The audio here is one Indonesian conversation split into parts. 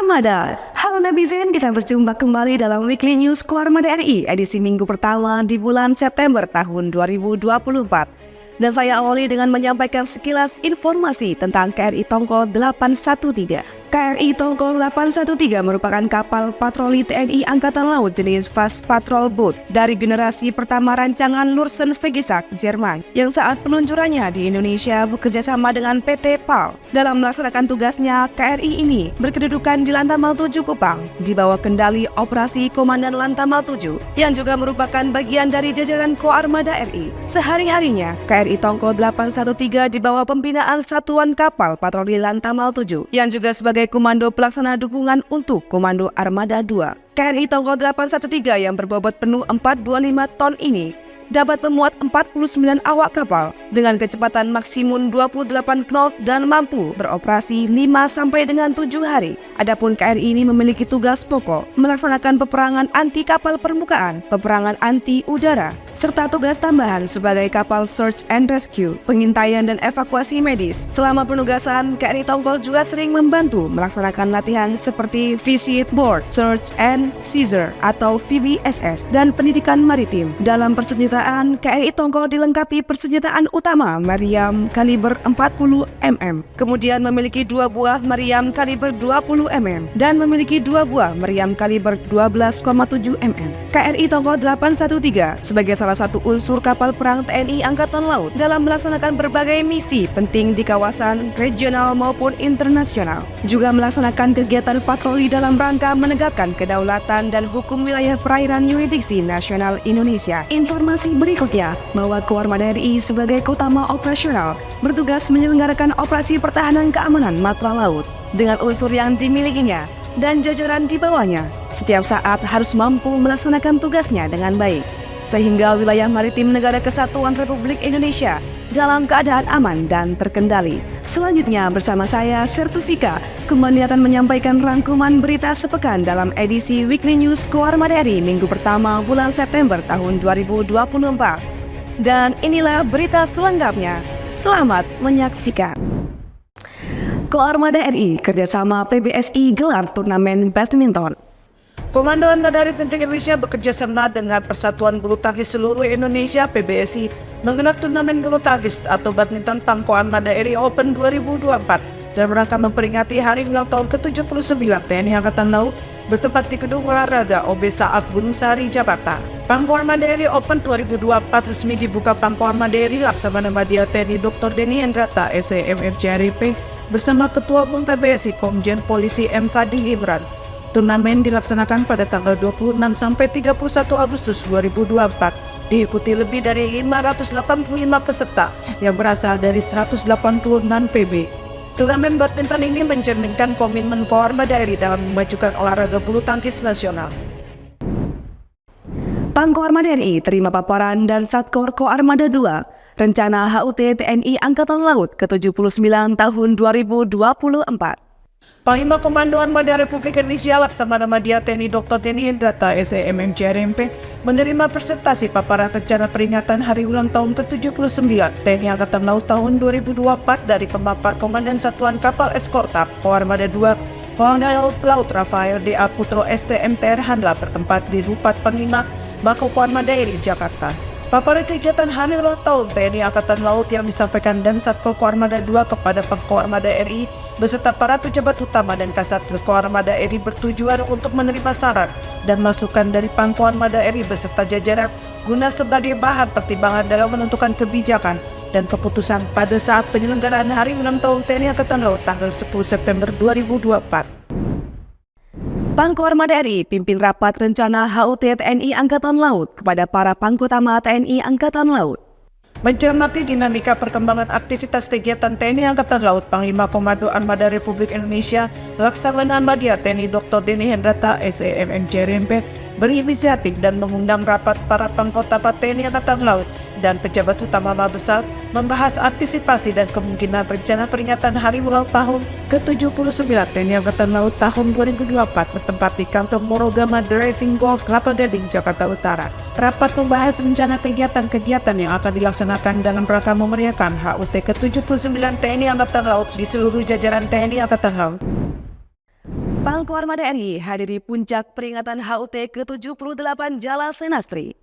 Koarmada. Halo netizen, kita berjumpa kembali dalam Weekly News Koarmada RI edisi minggu pertama di bulan September tahun 2024. Dan saya awali dengan menyampaikan sekilas informasi tentang KRI Tongkol 813. KRI Tongkol 813 merupakan kapal patroli TNI Angkatan Laut jenis Fast Patrol Boat dari generasi pertama rancangan Lursen Vegesak, Jerman, yang saat peluncurannya di Indonesia bekerjasama dengan PT PAL. Dalam melaksanakan tugasnya, KRI ini berkedudukan di Lantamal 7 Kupang, di bawah kendali operasi Komandan Lantamal 7, yang juga merupakan bagian dari jajaran Koarmada RI. Sehari-harinya, KRI Tongkol 813 di bawah pembinaan Satuan Kapal Patroli Lantamal 7, yang juga sebagai Komando Pelaksana Dukungan untuk Komando Armada 2. KRI Tongkol 813 yang berbobot penuh 425 ton ini dapat memuat 49 awak kapal dengan kecepatan maksimum 28 knot dan mampu beroperasi 5 sampai dengan 7 hari. Adapun KRI ini memiliki tugas pokok melaksanakan peperangan anti kapal permukaan, peperangan anti udara, serta tugas tambahan sebagai kapal search and rescue, pengintaian dan evakuasi medis. Selama penugasan, KRI Tongkol juga sering membantu melaksanakan latihan seperti Visit Board, Search and Seizure atau VBSS dan pendidikan maritim. Dalam persenjataan, KRI Tongkol dilengkapi persenjataan utama meriam kaliber 40 mm, kemudian memiliki 2 buah meriam kaliber 20 mm dan memiliki 2 buah meriam kaliber 12,7 mm. KRI Tongkol 813 sebagai salah satu unsur kapal perang TNI Angkatan Laut dalam melaksanakan berbagai misi penting di kawasan regional maupun internasional, juga melaksanakan kegiatan patroli dalam rangka menegakkan kedaulatan dan hukum wilayah perairan yurisdiksi nasional Indonesia. Informasi berikutnya bahwa Koarmada RI sebagai Kotama Operasional bertugas menyelenggarakan operasi pertahanan keamanan matra laut dengan unsur yang dimilikinya dan jajaran di bawahnya setiap saat harus mampu melaksanakan tugasnya dengan baik, sehingga wilayah maritim Negara Kesatuan Republik Indonesia dalam keadaan aman dan terkendali. Selanjutnya bersama saya, Sertufika, kembali akan menyampaikan rangkuman berita sepekan dalam edisi Weekly News Koarmada RI minggu pertama bulan September tahun 2024. Dan inilah berita selengkapnya. Selamat menyaksikan. Koarmada RI kerjasama PBSI gelar turnamen badminton. Komando Armada Republik Indonesia bekerja sama dengan Persatuan Bulu Tangkis Seluruh Indonesia (PBSI) menggelar turnamen bulu tangkis atau badminton Tangko Armada RI Open 2024 dalam rangka memperingati hari ulang tahun ke-79 TNI Angkatan Laut bertempat di Gedung Olahraga OB Saaf Gunung Sahari, Jakarta. Pangko Armada RI Open 2024 resmi dibuka Pangko Armada RI Laksamana Madya TNI Dr. Denny Hendrata SEMFCRIP bersama Ketua Umum PBSI Komjen Polisi M. Fadil Imran. Turnamen dilaksanakan pada tanggal 26 sampai 31 Agustus 2024, diikuti lebih dari 585 peserta yang berasal dari 186 PB. Turnamen badminton ini mencerminkan komitmen Koarmada RI dalam memajukan olahraga bulu tangkis nasional. Pangkoarmada RI terima paparan dan Satkor Koarmada 2, rencana HUT TNI Angkatan Laut ke-79 tahun 2024. Panglima Komando Armada Republik Indonesia Laksamana Madya TNI Dr. Denny Hendrata SEMFCRIP menerima presentasi paparan rencana peringatan Hari Ulang Tahun ke-79 TNI Angkatan Laut tahun 2024 dari pemapar Komandan Satuan Kapal Eskorta Koarmada 2 Kolonel Laut Rafael D.A. Putro STMTR Handla bertempat di Rupat Panglima Mako Koarmada RI Jakarta. Paparan kegiatan Hari Ulang Tahun TNI Angkatan Laut yang disampaikan dan Satkol Koarmada 2 kepada Pangko Armada RI beserta para pejabat utama dan Kasat Koarmada RI bertujuan untuk menerima saran dan masukan dari Pangko Armada RI beserta jajaran guna sebagai bahan pertimbangan dalam menentukan kebijakan dan keputusan pada saat penyelenggaraan Hari Ulang Tahun TNI Angkatan Laut tanggal 10 September 2024. Pangko Armada RI pimpin rapat rencana HUT TNI Angkatan Laut kepada para Pangkotama TNI Angkatan Laut. Mencermati dinamika perkembangan aktivitas kegiatan TNI Angkatan Laut, Panglima Komando Armada Republik Indonesia Laksamana Madya TNI Dr. Denny Hendrata SEMFCRIP berinisiatif dan mengundang rapat para Pangkotama TNI Angkatan Laut dan pejabat utama Mabesal membahas antisipasi dan kemungkinan rencana peringatan Hari Ulang Tahun ke-79 TNI Angkatan Laut tahun 2024 bertempat di kantor Morogama Driving Golf Kelapa Gading, Jakarta Utara. Rapat membahas rencana kegiatan-kegiatan yang akan dilaksanakan dalam rangka memeriahkan HUT ke-79 TNI Angkatan Laut di seluruh jajaran TNI Angkatan Laut. Pangko Armada RI hadiri puncak peringatan HUT ke-78 Jalan Senastri.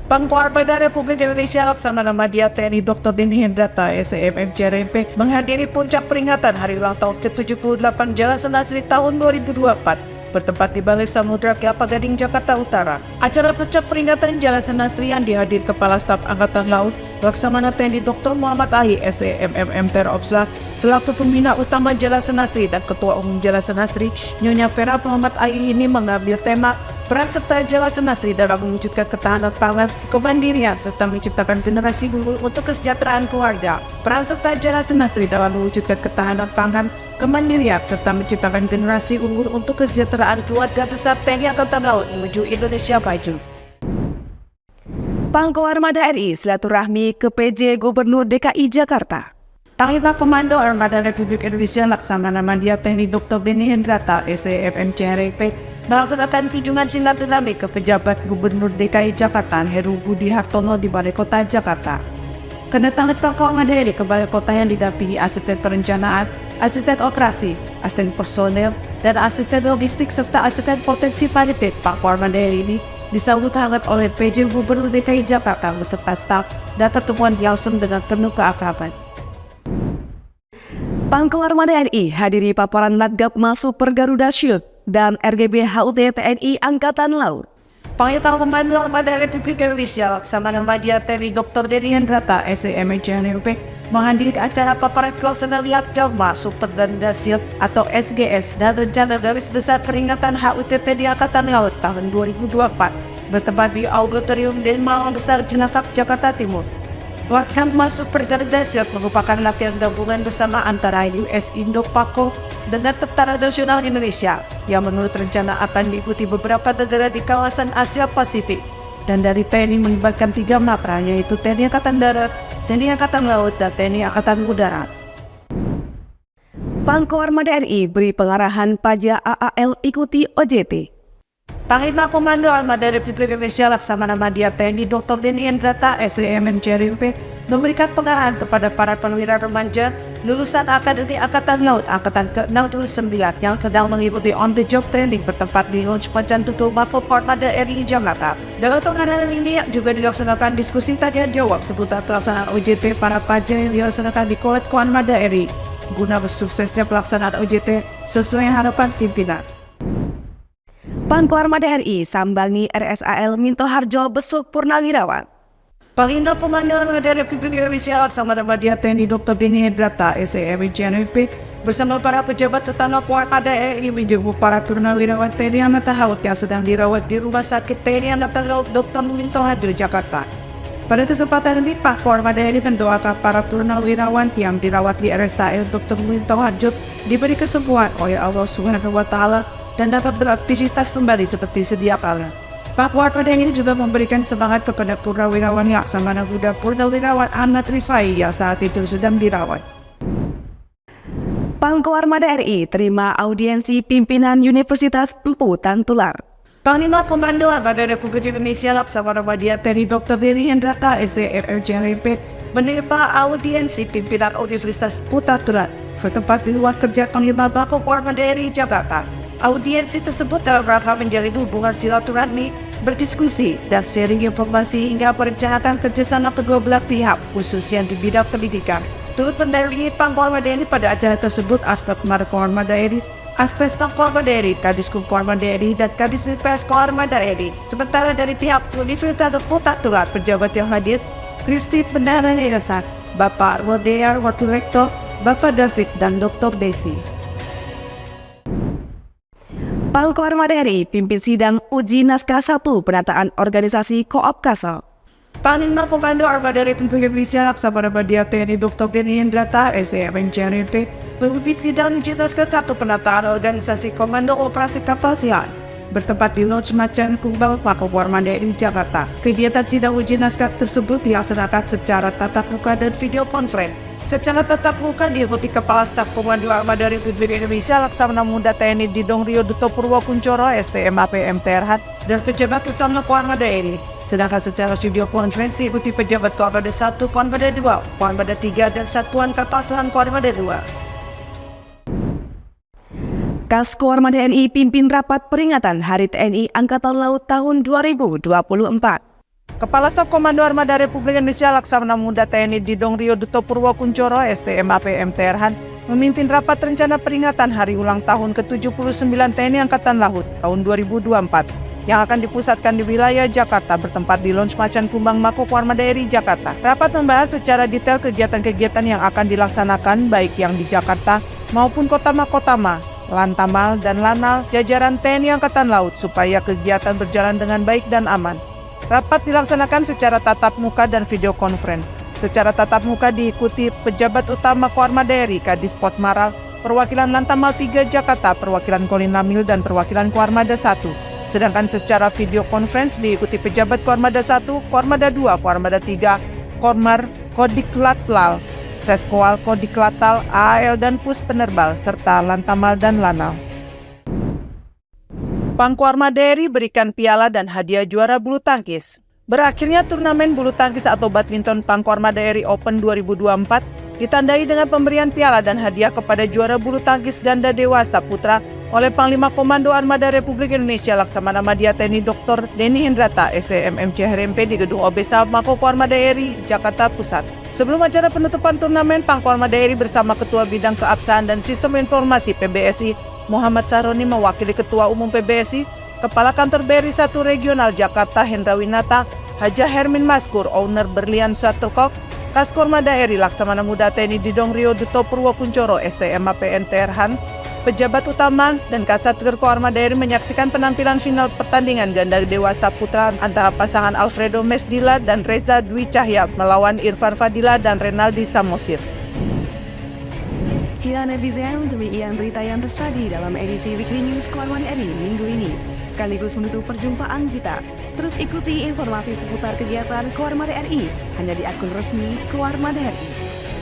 Pangko Armada Republik Indonesia Laksamana Madya TNI Dr. Deni Hendrata SEMM CRMP menghadiri puncak peringatan hari ulang tahun ke-78 Jalan Senastri tahun 2024 bertempat di Balai Samudra Kelapa Gading, Jakarta Utara. Acara puncak peringatan Jalan Senastri yang dihadiri Kepala Staf Angkatan Laut Laksamana TNI Dr. Muhammad Ali SEMM Opsla selaku pembina utama Jalan Senastri dan Ketua Umum Jalan Senastri Nyonya Vera Muhammad Ali ini mengambil tema peran serta Jalan Senastri dalam mewujudkan ketahanan pangan, kemandirian, serta menciptakan generasi unggul untuk kesejahteraan keluarga. Peran serta Jalan Senastri dalam mewujudkan ketahanan pangan, kemandirian, serta menciptakan generasi unggul untuk kesejahteraan keluarga besar TNI Angkatan Laut menuju Indonesia maju. Pangko Armada RI silaturahmi ke PJ Gubernur DKI Jakarta. Panglima Komando Armada Republik Indonesia Laksamana Madya TNI Dr. Deni Hendrata SEMM CRMP melaksanakan kunjungan silaturahmi ke pejabat Gubernur DKI Jakarta Heru Budi Hartono di Balai Kota Jakarta. Kedatangan Pangko Armada RI ke Balai Kota yang didampingi asisten perencanaan, asisten operasi, asisten personel, dan asisten logistik serta asisten potensi maritim Pangko Armada RI ini disambut hangat oleh PJ Gubernur DKI Jakarta beserta staf dan pertemuan langsung dengan penuh keakraban. Pangko Armada RI hadiri paparan Latgab Super Garuda Shield dan RGB HUT TNI Angkatan Laut. Panglima Komando Armada Republik Indonesia Laksamana Madya TNI Dr. Deni Hendrata SEMM CRMP menghadiri acara paparan pelaksanaan Latgab Super Garuda Shield atau SGS dan rencana garis besar peringatan HUT TNI Angkatan Laut tahun 2024 bertempat di Auditorium Denmawang Besar Jenakap, Jakarta Timur. Latgab Super Garuda Shield merupakan latihan gabungan bersama antara US Indo-Pako dengan Tentara Nasional Indonesia yang menurut rencana akan diikuti beberapa negara di kawasan Asia Pasifik dan dari TNI melibatkan 3 matra yaitu TNI Angkatan Darat, TNI Angkatan Laut, dan TNI Angkatan Udara. Pangko Armada RI beri pengarahan pajak AAL ikuti OJT. Panglima Komando Armada Republik Indonesia Laksamana Madya TNI Dr. Deni Hendrata SEMM CRMP memberikan pengarahan kepada para perwira remaja lulusan Akademi Angkatan Laut Angkatan ke-69 yang sedang mengikuti on-the-job training bertempat di Lounge Macan Tutul Mako Armada RI Jakarta. Dalam pengarahan ini juga dilaksanakan diskusi tanya jawab seputar pelaksanaan OJT para pajak yang dilaksanakan di Koreko Armada RI guna bersuksesnya pelaksanaan OJT sesuai harapan pimpinan. Pangko Armada RI sambangi RSAL Minto Harjo besuk Purnawirawan. Panglima Komando Armada Republik Indonesia Laksamana Madya TNI Dr. Deni Hendrata SEMM CRMP bersama para pejabat utama Armada RI menjenguk para purnawirawan TNI Angkatan Laut yang sedang dirawat di Rumah Sakit TNI Angkatan Laut Dr. Minto Harjo, Jakarta. Pada kesempatan ini, Pangko Armada RI mendoakan para purnawirawan yang dirawat di RSAL Dr. Minto Harjo diberi kesembuhan oleh Allah Subhanahu wa Ta'ala dan dapat beraktivitas kembali seperti sedia kala. Pangko Armada ini juga memberikan semangat kepada purnawirawan Laksamana Muda Purnawirawan Ahmad Rifai yang saat itu sedang dirawat. Pangko Armada RI terima audiensi pimpinan Universitas Empu Tantular. Panglima Komando Armada Republik Indonesia Laksamana Madya TNI Dr. Deni Hendrata SEMM CRMP menerima audiensi pimpinan Universitas Empu Tantular bertempat di ruang kerja Panglima Pangko Armada RI Jakarta. Audiensi tersebut dalam rangka menjalin hubungan silaturahmi, berdiskusi, dan sharing informasi hingga merencanakan kerjasama kedua belah pihak, khususnya di bidang pendidikan. Turut mendampingi Pangko Armada RI pada acara tersebut aspek Marko Armada RI, aspek Pangko Armada RI, Kadiskum Armada RI, dan Kadisnipes Armada RI. Sementara dari pihak Universitas Empu Tantular, pejabat yang hadir, Kristi Bendara Yayasan, Bapak Arwodear, Wakil Rektor, Bapak David, dan Dr. Desi. Pangko Armada RI pimpin sidang uji naskah 1 penataan organisasi Koop Kasal. Panglima Komando Armada Republik Indonesia Laksamana Madya TNI Dr. Deni Hendrata SEMM CRMP memimpin sidang uji naskah 1 penataan organisasi Komando Operasi Kapal Silat bertempat di Lounge Macan Kumbang Pangko Armada RI Jakarta. Kegiatan sidang uji naskah tersebut dilaksanakan secara tatap muka dan video conference. Secara tatap muka diikuti Kepala Staf Komando Armada Republik Indonesia Laksamana Muda TNI Didong Rio Duto Purwokuncoro STM APM Terhat dan pejabat utama Armada RI. Sedangkan secara video konferensi diikuti pejabat Armada 1, Armada 2, Armada 3 dan Satuan Kapal Selam Armada 2. Kaskoarmada TNI pimpin rapat peringatan Hari TNI Angkatan Laut tahun 2024. Kepala Staf Komando Armada Republik Indonesia Laksamana Muda TNI Didong Rio Duto Purwokuncoro STM APM Terhan memimpin rapat rencana peringatan Hari Ulang Tahun ke-79 TNI Angkatan Laut tahun 2024 yang akan dipusatkan di wilayah Jakarta bertempat di Lounge Macan Kumbang Mako Koarmada RI Jakarta. Rapat membahas secara detail kegiatan-kegiatan yang akan dilaksanakan baik yang di Jakarta maupun Kota Makotama, Lantamal, dan Lanal jajaran TNI Angkatan Laut supaya kegiatan berjalan dengan baik dan aman. Rapat dilaksanakan secara tatap muka dan video conference. Secara tatap muka diikuti pejabat utama Koarmada RI, Kadispot Maral, perwakilan Lantamal 3 Jakarta, perwakilan Kolinamil, dan perwakilan Koarmada 1. Sedangkan secara video conference diikuti pejabat Koarmada 1, Koarmada 2, Koarmada 3, Kormar, Kodiklatlal, Seskoal, Kodiklatal, AAL, dan Pus Penerbal, serta Lantamal dan Lanal. Pangkoarmada RI berikan piala dan hadiah juara bulu tangkis. Berakhirnya turnamen bulu tangkis atau badminton Pangkoarmada RI Open 2024 ditandai dengan pemberian piala dan hadiah kepada juara bulu tangkis ganda dewasa putra oleh Panglima Komando Armada Republik Indonesia Laksamana Madya TNI Dr. Denny Hendrata SEMMC HRMP di Gedung OBSA Mako Koarmada RI Jakarta Pusat. Sebelum acara penutupan turnamen, Pangkoarmada RI bersama Ketua Bidang Keabsahan dan Sistem Informasi PBSI Muhammad Sahroni mewakili Ketua Umum PBSI, Kepala Kantor BRI 1 Regional Jakarta Hendra Winata, Haja Hermin Maskur, Owner Berlian Shuttlecock, Kaskoarmada RI Laksamana Muda TNI Didong Rio Duto Purwokuncoro STM APN Terhan, pejabat utama dan Kasatger Koarmada RI menyaksikan penampilan final pertandingan ganda dewasa putra antara pasangan Alfredo Mesdila dan Reza Dwi Cahya melawan Irfan Fadila dan Renaldi Samosir. Kian netizen, demikian berita yang tersaji dalam edisi Weekly News Koarmada RI minggu ini. Sekaligus menutup perjumpaan kita. Terus ikuti informasi seputar kegiatan Koarmada RI hanya di akun resmi Koarmada RI.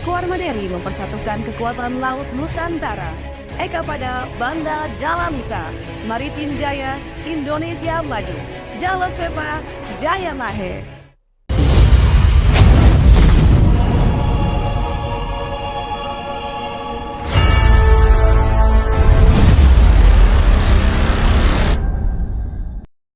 Koarmada RI mempersatukan kekuatan laut Nusantara. Eka pada Banda Jalan Nusa, Maritim Jaya, Indonesia Maju. Jala Svepa, Jaya Mahe.